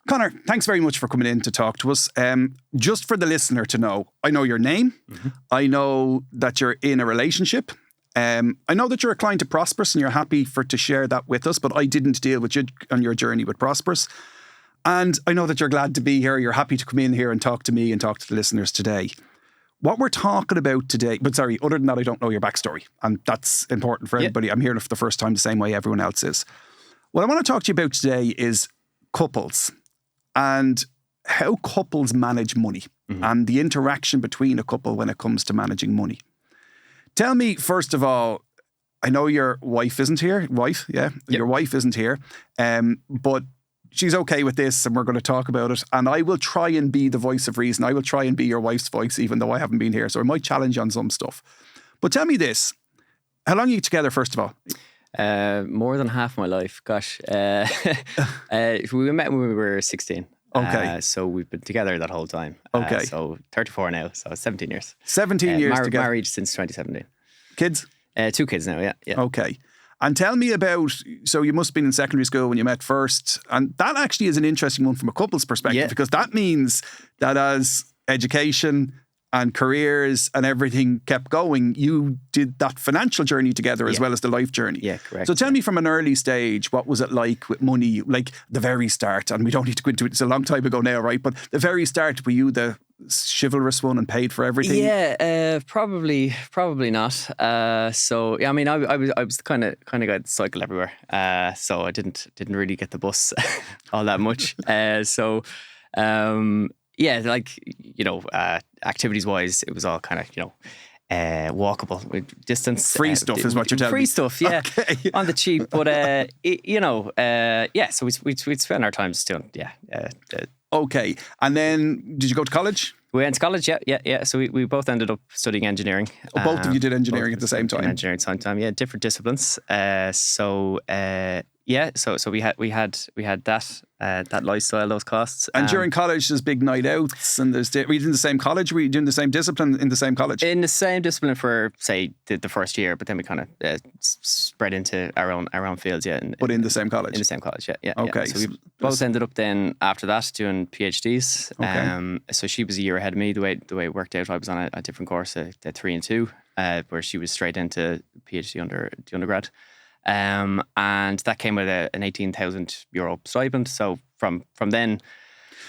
Conor, thanks very much for coming in to talk to us. Just for the listener to know, I know your name. Mm-hmm. I know that you're in a relationship. I know that you're a client of Prosperous and you're happy to share that with us, but I didn't deal with you on your journey with Prosperous. And I know that you're glad to be here. You're happy to come in here and talk to me and talk to the listeners today. What we're talking about today, but sorry, other than that, I don't know your backstory. And that's important for everybody. I'm here for the first time the same way everyone else is. What I want to talk to you about today is couples and how couples manage money and the interaction between a couple when it comes to managing money. Tell me, first of all, I know your wife isn't here. Your wife isn't here. But she's okay with this and we're going to talk about it. And I will try and be the voice of reason. I will try and be your wife's voice, even though I haven't been here. So I might challenge you on some stuff. But tell me this. How long are you together, first of all? More than half my life. Gosh. We met when we were 16. Okay. So we've been together that whole time. Okay. So 34 now. So 17 years. 17 years together. Married since 2017. Kids? 2 kids now, yeah. Okay. And tell me about, so you must have been in secondary school when you met first. And that actually is an interesting one from a couple's perspective because that means that as education and careers and everything kept going, you did that financial journey together as well as the life journey. Yeah, correct. So tell me from an early stage, what was it like with money? Like the very start, and we don't need to go into it, it's a long time ago now, right? But the very start, were you the chivalrous one and paid for everything? Yeah, probably not. So yeah, I mean, I was the kind of guy that cycled everywhere. So I didn't really get the bus all that much. Yeah, like, activities wise, it was all kind of, walkable distance. Free stuff is what you're telling me. Free stuff, yeah, okay. on the cheap. But, so we'd spend our times doing, Okay. And then did you go to college? We went to college, yeah. So we both ended up studying engineering. Both of you did engineering at the same time? Engineering at the same time, yeah, different disciplines. So we had that lifestyle, those costs. And during college, there's big night outs, and were you in the same college? Were you doing the same discipline in the same college? In the same discipline for, say, the first year, but then we kind of spread into our own fields, yeah. But in the same college? In the same college, yeah. Okay. Yeah. So we both ended up then after that doing PhDs. Okay. So she was a year ahead of me. The way it worked out, I was on a different course, a 3 and 2, where she was straight into PhD under the undergrad. And that came with an €18,000 stipend. So from then.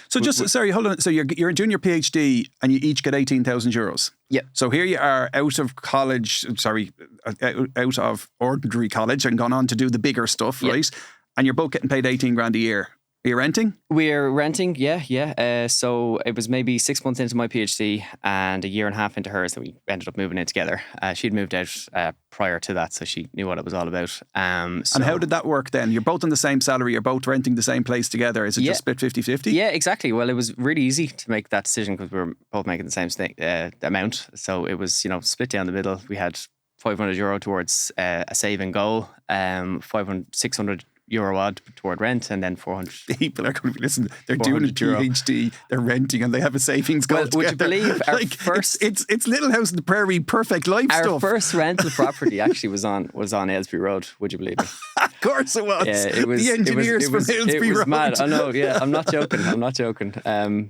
So sorry, hold on. So you're doing your PhD and you each get €18,000. Yeah. So here you are out of college, out of ordinary college and gone on to do the bigger stuff, right? And you're both getting paid 18 grand a year. Are you renting? We're renting, yeah. So it was maybe 6 months into my PhD and a year and a half into hers that we ended up moving in together. She'd moved out prior to that, so she knew what it was all about. And how did that work then? You're both on the same salary, you're both renting the same place together. Is it just split 50-50? Yeah, exactly. Well, it was really easy to make that decision because we were both making the same amount. So it was, split down the middle. We had €500 towards a saving goal, 600 euro odd toward rent, and then 400. People are going to be listening. They're doing a PhD, they're renting, and they have a savings goal. Well, would you believe our first? It's Little House on the Prairie, perfect life our stuff. Our first rental property actually was on Aylesbury Road. Would you believe me? Of course it was. Yeah, it was. The engineers from Aylesbury Road. It was mad. I know. Yeah, I'm not joking.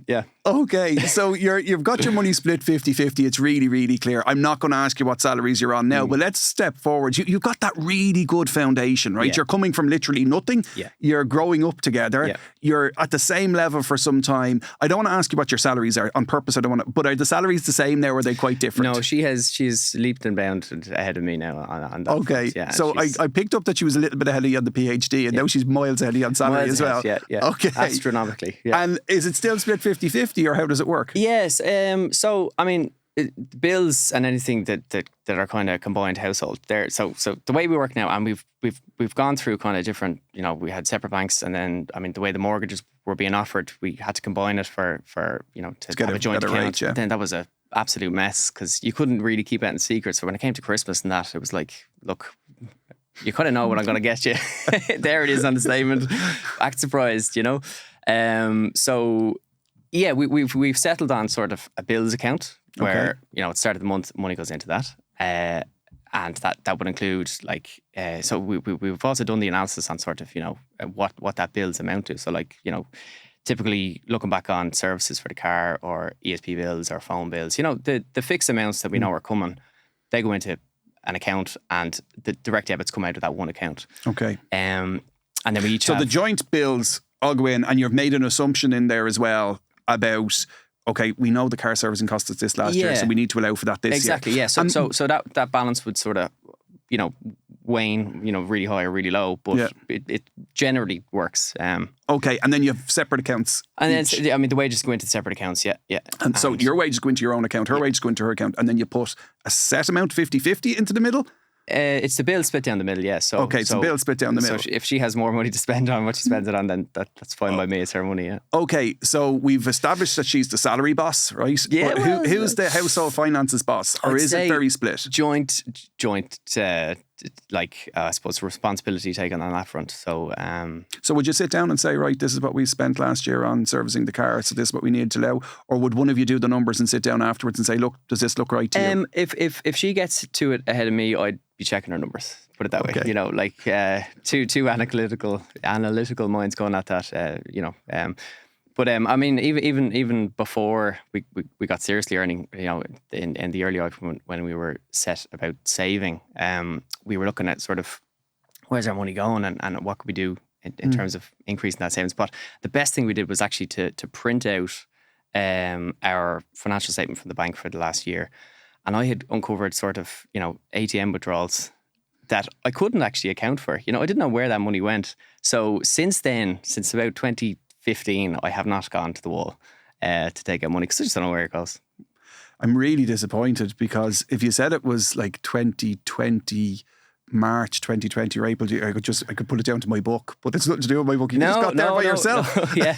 Yeah. Okay, so you've got your money split 50-50. It's really, really clear. I'm not going to ask you what salaries you're on now, but let's step forward. You've got that really good foundation, right? Yeah. You're coming from literally nothing. Yeah. You're growing up together. Yeah. You're at the same level for some time. I don't want to ask you what your salaries are on purpose. I don't want to. But are the salaries the same now, or are they quite different? No, she's leaped and bounded ahead of me now on that. Okay, front. Yeah, so I picked up that she was a little bit ahead of you on the PhD, and now she's miles ahead of you on salary as well. Yeah. Okay. Astronomically. Yeah. And is it still split 50-50, or how does it work? Yes. So I mean, bills and anything that are kind of combined household there. So the way we work now, and we've gone through kind of different. We had separate banks, and then the way the mortgages were being offered, we had to combine it for to have a joint account. Rate, yeah. Then that was a absolute mess because you couldn't really keep it in secret. So when it came to Christmas and that, it was like, look, you kind of know what I'm going to get you. There it is on the statement. Act surprised, So yeah, we've settled on sort of a bills account where at the start of the month money goes into that, and that would include so we've also done the analysis on sort of what that bills amount to. So typically looking back on services for the car or ESP bills or phone bills, the fixed amounts that we know are coming, they go into an account and the direct debits come out of that one account. Okay. And then we each So the joint bills all go in, and you've made an assumption in there as well about, okay, we know the car servicing cost us this last year, so we need to allow for that this exactly, year. Exactly, yeah. So that balance would sort of, wane, really high or really low, but it generally works. Okay, and then you have separate accounts. And then, the wages go into separate accounts, yeah. And so your wages go into your own account, her wages go into her account, and then you put a set amount, 50-50, into the middle? It's the bill split down the middle, yeah. So, it's the bill split down the middle. So if she has more money to spend on what she spends it on, then that's fine by me. It's her money, yeah. Okay, so we've established that she's the salary boss, right? Yeah. But who's the household finances boss, or is it very split? Joint. I suppose responsibility taken on that front. So, so would you sit down and say, right, this is what we spent last year on servicing the car, so this is what we need to allow, or would one of you do the numbers and sit down afterwards and say, look, does this look right to you? If she gets to it ahead of me, I'd be checking her numbers. Put it that way. Two analytical minds going at that. But even before we got seriously earning, in the early life when we were set about saving, we were looking at sort of where's our money going and what could we do in terms of increasing that savings. But the best thing we did was actually to print out our financial statement from the bank for the last year, and I had uncovered sort of ATM withdrawals that I couldn't actually account for. I didn't know where that money went. So since about 2015, I have not gone to the wall to take out money because I just don't know where it goes. I'm really disappointed, because if you said it was like 2020, March 2020 or April, I could put it down to my book, but it's nothing to do with my book. You just got there by yourself. No, yeah.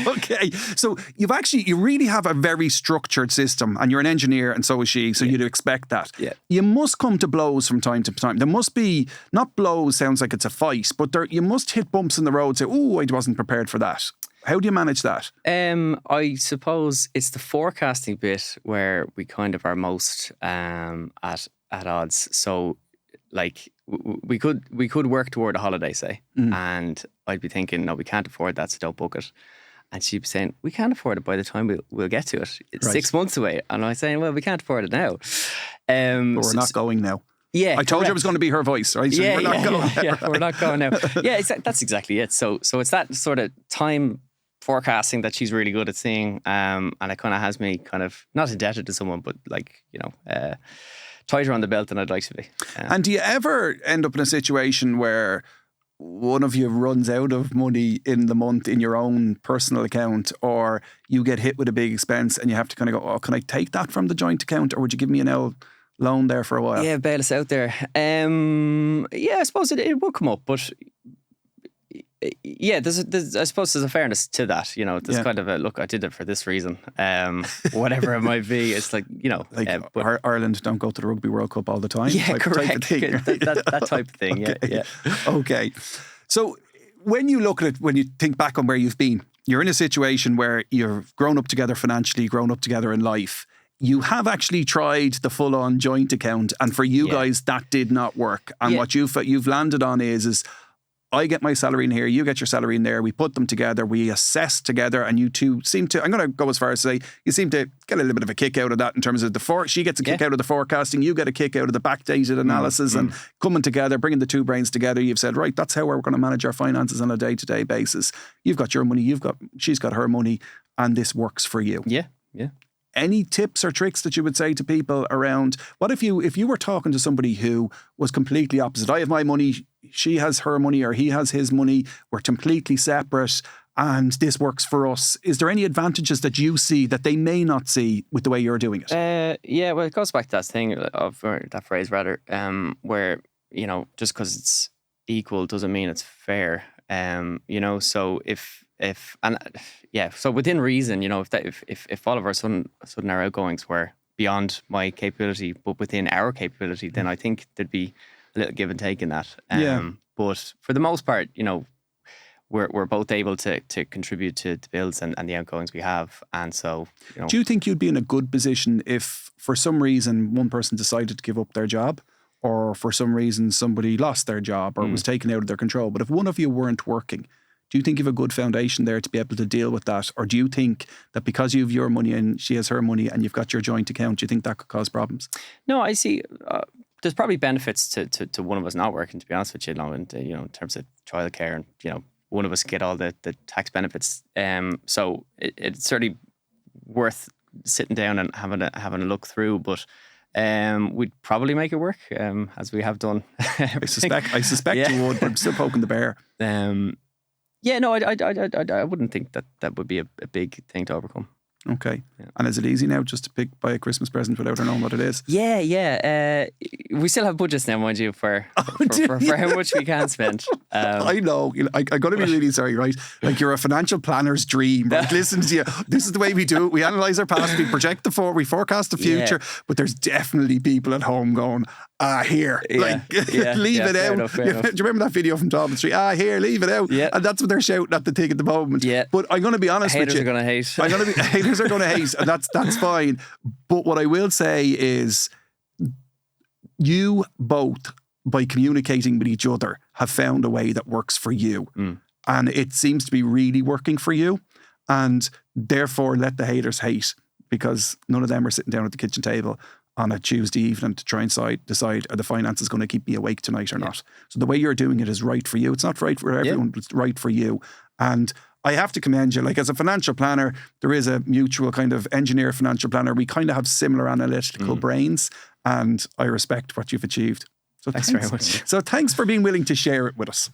Okay. So you really have a very structured system, and you're an engineer and so is she, so you'd expect that. Yeah. You must come to blows from time to time. There must be, not blows sounds like it's a fight, but you must hit bumps in the road, say, oh, I wasn't prepared for that. How do you manage that? I suppose it's the forecasting bit where we kind of are most at odds. So, like, we could work toward a holiday, say, and I'd be thinking, no, we can't afford that, so don't book it. And she'd be saying, we can't afford it by the time we'll get to it. It's 6 months away. And I'm saying, well, we can't afford it now. But we're not going now. Yeah, I told you it was going to be her voice, right? So we're not going now. Yeah, we're not going now. Yeah, that's exactly it. So it's that sort of time forecasting that she's really good at seeing, and it kind of has me kind of not indebted to someone, but tighter on the belt than I'd like to be. And do you ever end up in a situation where one of you runs out of money in the month in your own personal account, or you get hit with a big expense and you have to kind of go, oh, can I take that from the joint account, or would you give me an loan there for a while? Yeah, bail us out there. I suppose it would come up, but yeah, I suppose there's a fairness to that. There's kind of a look, I did it for this reason, whatever it might be. It's like, Ireland don't go to the Rugby World Cup all the time. Yeah, correct. Type of thing. that type of thing. Okay. Yeah. Okay. So when you look at it, when you think back on where you've been, you're in a situation where you've grown up together financially, grown up together in life. You have actually tried the full-on joint account, and for you guys, that did not work. And what you've landed on is I get my salary in here, you get your salary in there, we put them together, we assess together, and you two seem to, I'm going to go as far as to say, you seem to get a little bit of a kick out of that in terms of she gets a kick out of the forecasting, you get a kick out of the backdated analysis and coming together, bringing the two brains together. You've said, right, that's how we're going to manage our finances on a day-to-day basis. You've got your money, she's got her money, and this works for you. Yeah. Any tips or tricks that you would say to people around, what if you were talking to somebody who was completely opposite? I have my money, she has her money, or he has his money, we're completely separate, and this works for us. Is there any advantages that you see that they may not see with the way you're doing it? Well, it goes back to that thing that phrase rather, where, just because it's equal doesn't mean it's fair. So within reason, if all of our sudden our outgoings were beyond my capability, but within our capability, then I think there'd be a little give and take in that. But for the most part, we're both able to contribute to the bills and the outgoings we have. And so, do you think you'd be in a good position if for some reason one person decided to give up their job, or for some reason somebody lost their job or was taken out of their control? But if one of you weren't working, Do you think you have a good foundation there to be able to deal with that? Or do you think that because you have your money and she has her money and you've got your joint account, do you think that could cause problems? No, I see. There's probably benefits to one of us not working, to be honest with you, in terms of childcare, and one of us get all the tax benefits. So it's certainly worth sitting down and having a look through, but we'd probably make it work, as we have done. I suspect you would, but I'm still poking the bear. Yeah, no, I wouldn't think that would be a big thing to overcome. Okay. Yeah. And is it easy now just to buy a Christmas present without her knowing what it is? Yeah. We still have budgets now, mind you, for how much we can spend. I know. I got to be really sorry, right? Like, you're a financial planner's dream. Right? Listen to you. This is the way we do it. We analyse our past. We project we forecast the future. Yeah. But there's definitely people at home going, here. Leave it out. Do you remember that video from Tom Street? Here, leave it out. Yeah. And that's what they're shouting at the thing at the moment. Yeah. But I'm going to be honest with you. Haters are going to hate. Haters are going to hate, and that's fine. But what I will say is, you both, by communicating with each other, have found a way that works for you. And it seems to be really working for you. And therefore, let the haters hate, because none of them are sitting down at the kitchen table on a Tuesday evening to try and decide are the finances going to keep me awake tonight or not. So the way you're doing it is right for you. It's not right for everyone, but it's right for you. And I have to commend you. Like, as a financial planner, there is a mutual kind of engineer financial planner. We kind of have similar analytical brains, and I respect what you've achieved. So thanks very much. So thanks for being willing to share it with us.